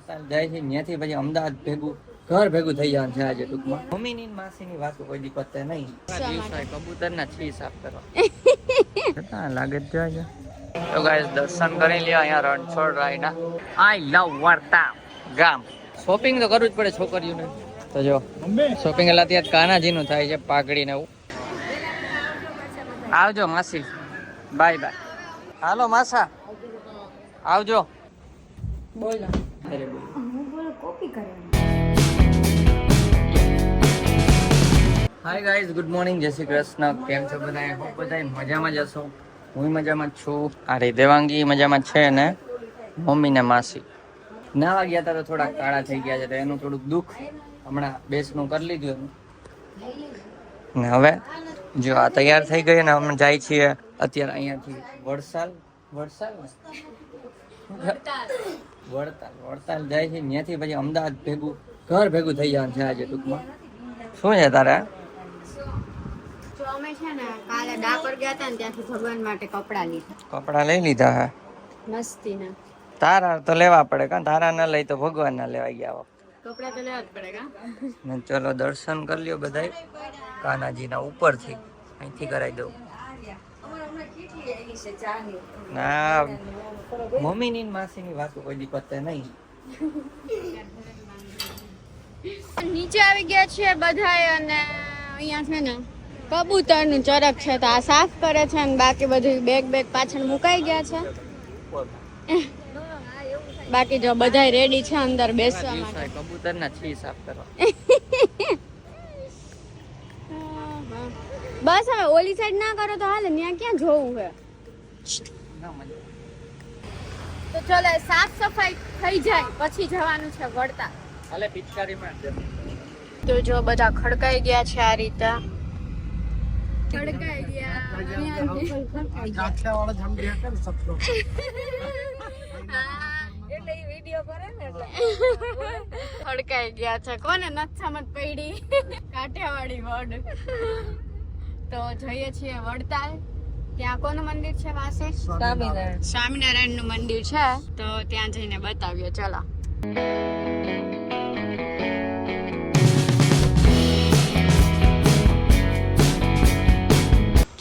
વડતાલ જાય છે ત્યાંથી પછી અમદાવાદ ભેગું ઘર ભેગું થઈ જવાનું છે આજે ટૂંકમાં. મમ્મીની માસીની વાત કોઈ દી પતે નહીં. કબૂતરના છી સાફ કરવા લાગે જ જાય. તો ગાઈસ દર્શન કરી લ્યો અહીંયા રણછોડ રાયના. આઈ લવ વડતાલ ગામ. શોપિંગ તો કરવું જ પડે છોકરીઓને. તો જો શોપિંગ એટલે અત્યારે કાનાજીનું થાય છે, પાઘડી ને એવું. આવજો માસી, બાય બાય. હાલો માસા આવજો. બોલો કોપી કરે. હાય ગાઈઝ, ગુડ મોર્નિંગ, જય શ્રી કૃષ્ણ. કેમ છો બધા? હોપ બધા મજામાં જ હશો. હું મજામાં જ છું. અરે દેવાંગી મજામાં છે ને મમ્મી ને માસી. નાવા ગયા હતા તો થોડા કાળા થઈ ગયા છે, તો એનું થોડુંક દુઃખ હમણાં બેસનું કરી લીધું ને હવે જો આ તૈયાર થઈ ગઈ ને અમે જાય છીએ અત્યારે અહીંયાથી વડતાલ જાય છે ત્યાંથી પછી અમદાવાદ ભેગું ઘર ભેગું થઈ જવાનું છે આજે ટૂંકમાં. શું છે તારે? અમે છે ને કાલે ડાકોર ગયા હતા ને ત્યાંથી ભગવાન માટે કપડા લઈ લીધા હે મસ્તીના. તારા તો લેવા પડે કા, તારા ના લઈ તો ભગવાન ના લેવા ગયા. કપડા તો લેવા જ પડે કા. ચલો દર્શન કરી લ્યો બધાય કાનાજીના ઉપરથી. અહીંથી કરાવી દઉં. ના મમ્મીની માસીની વાત કોઈ દી પતે નહીં. નીચે આવી ગયા છે બધાય અને અહીંયા છે ને કબૂતર નું ચરક છે તો આ સાફ કરે છે અને બાકી બધું બેગ પાછળ મુકાઈ ગયા છે. બાકી જો બધાય રેડી છે અંદર બેસવા માટે. કબૂતરના છી સાફ કરવા. બસ હવે ઓલી સાઈડ ના કરો તો હાલે, ત્યાં ક્યાં જોવું હે. તો ચલો સાફ સફાઈ થઈ જાય પછી જવાનું છે વડતાલ. હાલે પિચકારી માં. તો જો બધા ખડકાઈ ગયા છે આ રીતે. ખડકાઈ ગયા. એટલે ઈ વિડિયો કરે ને એટલે ખડકાઈ ગયા છે. કોને નથી સમજ પડી? કાઠિયાવાડી વર્ડ. તો જઈએ છીએ વડતાલ. ત્યાં કોનું મંદિર છે પાસે? સ્વામિનારાયણ નું મંદિર છે, તો ત્યાં જઈને બતાવીએ. ચલો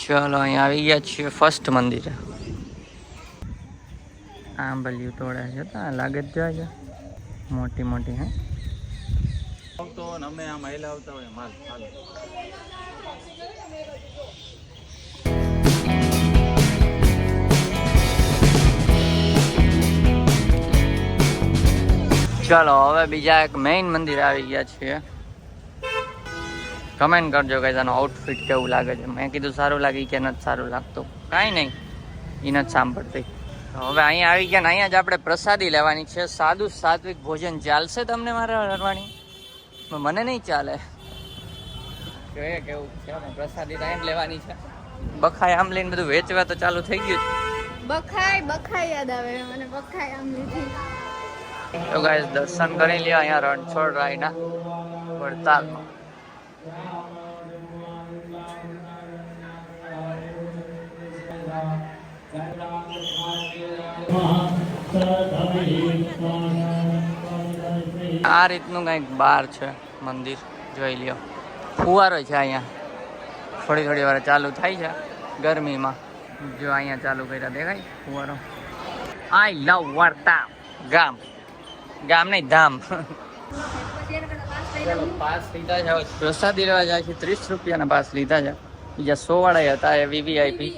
ચલો અહીંયા આવી ગયા છીએ ફર્સ્ટ મંદિરે. આંબલિયું તોડે છે તો લાગે જ જાય મોટી મોટી. હે તો અમે આમ આયલા આવતા હોય માલ હાલો. ચલો હવે બીજા એક મેઇન મંદિર આવી ગયા છીએ. કમેન્ટ કરજો કે આનું આઉટફિટ કેવું લાગે છે. મેં કીધું સારું લાગી કે નથી સારું લાગતું, કાંઈ નહીં, એ નથી સાંભળતી. હવે અહીંયા આવી ગયા ને અહીંયા જ આપણે પ્રસાદી લેવાની છે. સાદું સાત્વિક ભોજન ચાલશે તમને મારે હરવાની? મને નહીં ચાલે. જોઈએ કેવું છે. પ્રસાદી તો એમ લેવાની છે. બખાય આમ લઈને બધું વેચવા તો ચાલુ થઈ ગયું. બખાય યાદ આવે મને. બખાય આમ લીધી. તો ગાઈસ દર્શન કરી લ્યો અહીંયા રણછોડ રાયના વડતાલમાં. આ રીતનું કંઈક બાર છે મંદિર, જોઈ લ્યો. ફુવારો છે અહીંયા, થોડી વાર ચાલુ થાય છે ગરમીમાં. જો અહીંયા ચાલુ કર્યા દેખાય ફુવારો. આઈ લવ વડતાલ ગામ. ગામ નહીં ધામ. પાસ લીધા છે, પ્રસાદી લેવા જાય છે. 30 રૂપિયાના પાસ લીધા છે. બીજા 100 વાળા હતા એ વીવીઆઈપી.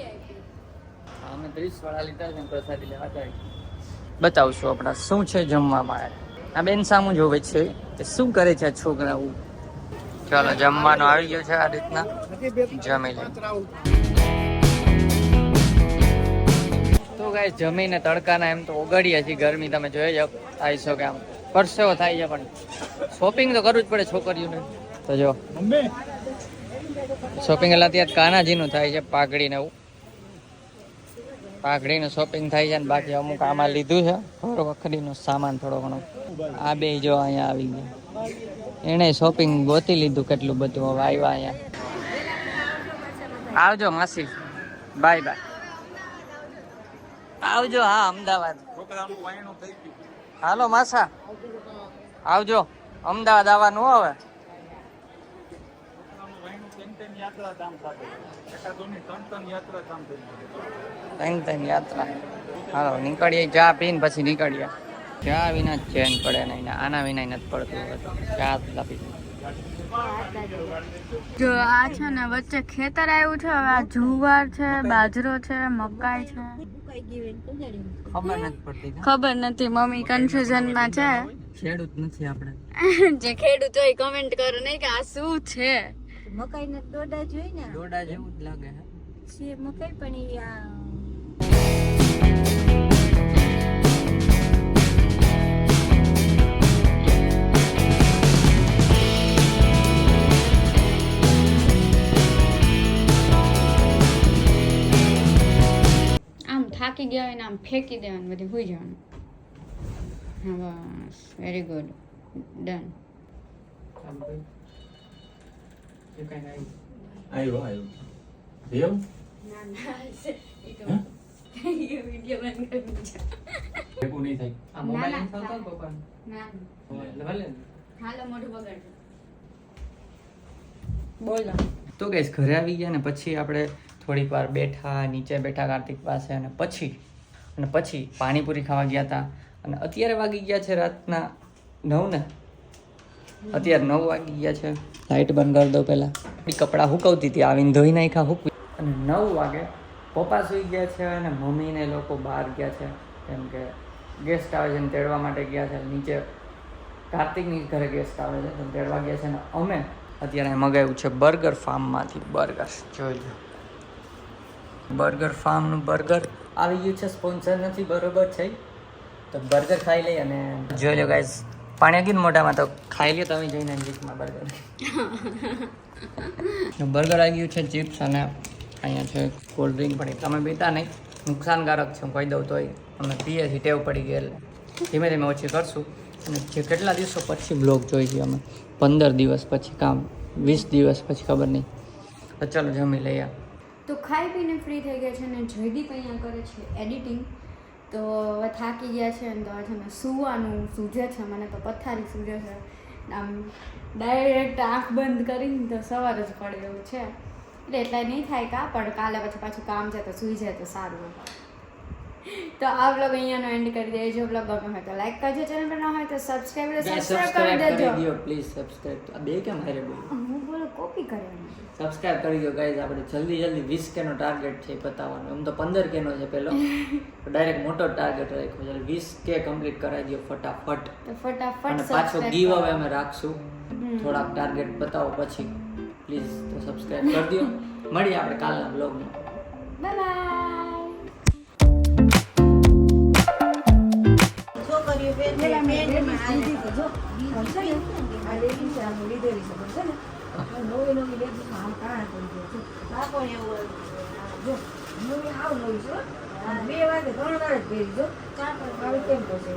અમે 30 વાળા લીધા છે પ્રસાદી લેવા જાય. બતાવશું આપણા શું છે જમવામાં. આ બેન સામું જોવે છે કે શું કરે છે આ છોકરાઓ. ચાલો જમવાનું આવી ગયું છે. આ રીતના જમી લે. તો ગાઈસ જમીને તડકાના એમ તો ઓગળીએ છીએ. ગરમી તમે જોઈ જાવ થાય છો કે આમ પરસેવો થાય છે, પણ શોપિંગ તો કરવું જ પડે છોકરીઓને. તો જો શોપિંગ એટલે અત્યારે કાનાજીનું થાય છે, પાઘડી ને એવું. પાઘડીનું શોપિંગ થાય છે ને બાકી અમુક આમાં લીધું છે ઘર વખરીનો સામાન થોડો ઘણો. આ બે જો અહીંયા આવી ગયા. એને શોપિંગ ગોતી લીધું કેટલું બધું. હવે આવ્યા અહીંયા. આવજો માસી, બાય બાય. આવજો. હા અમદાવાદ. હાલો માસા આવજો. અમદાવાદ આવવાનું હવે. ત્રણ યાત્રા. હાલો નીકળીએ, ચા પીને પછી નીકળીએ. ચા વિના ચેન પડે નહીં, આના વિના નથી પડતું. હવે તો ચા પી. જો આ છે ને વચ્ચે ખેતર આવ્યું છે. હવે આ જુવાર છે, બાજરો છે, મકાઈ છે. ખબર નથી, મમ્મી કન્ફ્યુઝન માં છે. ખેડૂત નથી આપણે. જે ખેડૂત હોય કમેન્ટ કરો નહીં કે આ શું છે. મકાઈ ના દોડા જોઈ ને, દોડા જેવું જ લાગે છે મકાઈ પણ ઈ આ આમ થાકી ગયા હોય ને આમ ફેંકી દેવાનું, બધું હોઈ જવાનું. હા બસ, વેરી ગુડ, ડન. આવ્યો દેવ ભેગું નહીં થાય. આ મોબાઈલ નહીં થતો પપ્પા. ભલે હાલો મોઢું બગાડજો. બોલો. તો ગાઈસ ઘરે આવી ગયા ને પછી આપણે થોડીક વાર બેઠા, નીચે બેઠા કાર્તિક પાસે, અને પછી પાણીપુરી ખાવા ગયા હતા. અને અત્યારે વાગી ગયા છે રાતના 9 ને. અત્યારે 9 વાગી ગયા છે. લાઇટ બંધ કરી દો પહેલાં. કપડાં હુકવતી હતી, આવીને ધોઈ નાખ્યા, હુકવી. અને 9 વાગે પપ્પા સૂઈ ગયા છે અને મમ્મીને લોકો બહાર ગયા છે, કેમ કે ગેસ્ટ આવે છે ને તેડવા માટે ગયા છે. નીચે કાર્તિકની ઘરે ગેસ્ટ આવે છે તો તેડવા ગયા છે. અને અમે અત્યારે મગાવ્યું છે બર્ગર ફાર્મમાંથી બર્ગર. જોઈ લો, બર્ગર ફાર્મનું બર્ગર આવી ગયું છે. સ્પોન્સર નથી, બરોબર છે. તો બર્ગર ખાઈ લઈએ અને જોઈ લો ગાઈઝ. પાણી ગયું મોઢામાં તો ખાઈ લ્યો તમે જઈને નજીકમાં બર્ગર. બર્ગર આવી ગયું છે, ચિપ્સ અને અહીંયા છે કોલ્ડ ડ્રિંક. પણ તમે પીતા નહીં, નુકસાનકારક છે. હું કહી દઉં તોય અમે પીએ છીએ, ટેવ પડી ગઈ. એટલે ધીમે ધીમે ઓછી કરશું. અને જે કેટલા દિવસો પછી બ્લોગ જોઈ છીએ અમે, 15 દિવસ પછી, કામ 20 દિવસ પછી, ખબર નહીં. તો ચાલો જમી લઈએ. તો ખાઈ પીને ફ્રી થઈ ગયા છે ને જયદીપ અહીંયા કરે છે એડિટિંગ. તો હવે થાકી ગયા છે ને તો છે ને સૂવાનું સૂજે છે. મને તો પથારી સૂજે છે. આમ ડાયરેક્ટ આંખ બંધ કરીને તો સવાર જ પડે એવું છે. એટલે એટલા નહીં થાય કા, પણ કાલે પછી પાછું કામ છે તો સૂઈ જાય તો સારું. તો આ વ્લોગ અહીંયાનો એન્ડ કરી દઈએ. જો વ્લોગ ગમ્યો હોય તો લાઈક કરજો, ચેનલ પર ન હોય તો સબસ્ક્રાઇબ કરી દેજો. Please subscribe. આ બે કેમ હારે બોલ? હું બોલો કોપી કરવાની. સબસ્ક્રાઇબ કરી દો ગાઈઝ. આપણે જલ્દી 20 કે નો ટાર્ગેટ છે પતાવવાનો. એમ તો 15 કે નો છે પેલો, ડાયરેક્ટ મોટો ટાર્ગેટ રાખ્યો છે. 20 કે કમ્પ્લીટ કરાવી દો ફટાફટ. તો ફટાફટ અને પાછો ગીવ અવે અમે રાખશું થોડાક ટાર્ગેટ બતાવો પછી. પ્લીઝ તો સબસ્ક્રાઇબ કરી દો. મળીએ આપણે કાલના બ્લોગમાં. Bye bye. છોકરીઓ પેન્ડમાં આવી તો જો છે ને આ લેડી છે, આ લીધેલી છે પણ છે ને નવી લેડીઝમાં આમ કાણા કરી દે છે. આ પણ એવું જો નવી આવ નવી છે. 2 વાગે 3 વાગે પહેરી જો 4 વાગે કેમ કરશે.